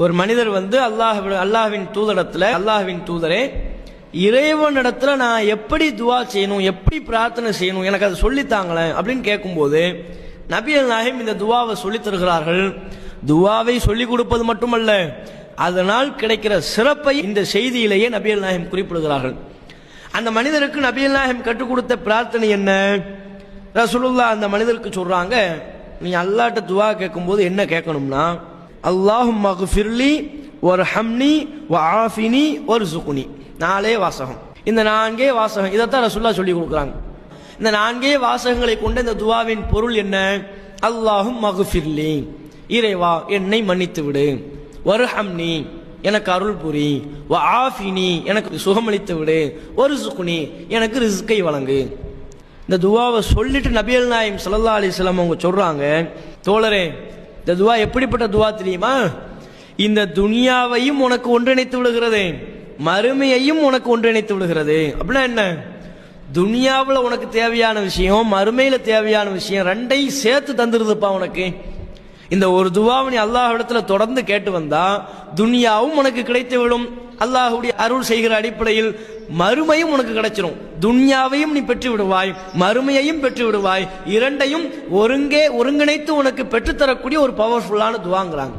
ஒரு மனிதர் வந்து அல்லாஹ்வின் தூதரிடத்துல, அல்லாஹ்வின் தூதரே, இறைவனிடத்துல நான் எப்படி துவா செய்யணும், எப்படி பிரார்த்தனை செய்யணும், எனக்கு அதை சொல்லித்தாங்களேன் அப்படின்னு கேட்கும்போது நபிகள் நாயகம் இந்த துவாவை சொல்லித் தருகிறார்கள். துவாவை சொல்லிக் கொடுப்பது மட்டுமல்ல, அதனால் கிடைக்கிற சிறப்பை இந்த செய்தியிலேயே நபிகள் நாயகம் குறிப்பிடுகிறார்கள். அந்த மனிதருக்கு நபிகள் நாயகம் கற்றுக் கொடுத்த பிரார்த்தனை என்ன? ரசூலுல்லாஹ் அந்த மனிதருக்கு சொல்றாங்க, நீ அல்லாஹ்ட்ட துவா கேட்கும்போது என்ன கேட்கணும்னா, அல்லாஹும்ம ஃபிர்லி வர்ஹம்னி வஆஃபினி வர்ஸுக்னி. 4 வாசகம். இந்த 4 வாசகம் இதைத்தான் ரசூலுல்லாஹ் சொல்லி கொடுக்குறாங்க. இந்த 4 வாசகங்களை கொண்ட இந்த துவாவின் பொருள் என்ன? அல்லாஹும்ம ஃபிர்லி, இறைவா என்னை மன்னித்து விடு, வர்ஹம்னி எனக்கு அருள் புரி, வஆஃபினி எனக்கு சுகமளித்து விடு, வர்ஸுக்னி எனக்கு ரிஸ்கை வழங்கு. இந்த துவாவை சொல்லிட்டு நபிகள் நாயகம் ஸல்லல்லாஹு அலைஹி வஸல்லம் அவங்க சொல்றாங்க, தோழரே இந்த துவா எப்படிப்பட்ட துவா தெரியுமா? இந்த துனியாவையும் உனக்கு ஒன்றிணைத்து விடுகிறது, மறுமையையும் உனக்கு ஒன்றிணைத்து விடுகிறது. அப்படின்னா என்ன? துனியாவில் உனக்கு தேவையான விஷயம், மறுமையில தேவையான விஷயம், ரெண்டையும் சேர்த்து தந்துருதுப்பா உனக்கு. இந்த ஒரு துவாவை நீ அல்லாஹ்விடத்துல தொடர்ந்து கேட்டு வந்தா துனியாவும் உனக்கு கிடைத்து விடும், அல்லாஹ்வுடைய அருள் செய்கிற அடிப்படையில் மறுமையும் உனக்கு கிடைச்சிடும். துன்யாவையும் நீ பெற்று விடுவாய், மறுமையையும் பெற்று விடுவாய். இரண்டையும் ஒருங்கிணைத்து உனக்கு பெற்றுத்தரக்கூடிய ஒரு பவர்ஃபுல்லான துவாங்கிறாங்க.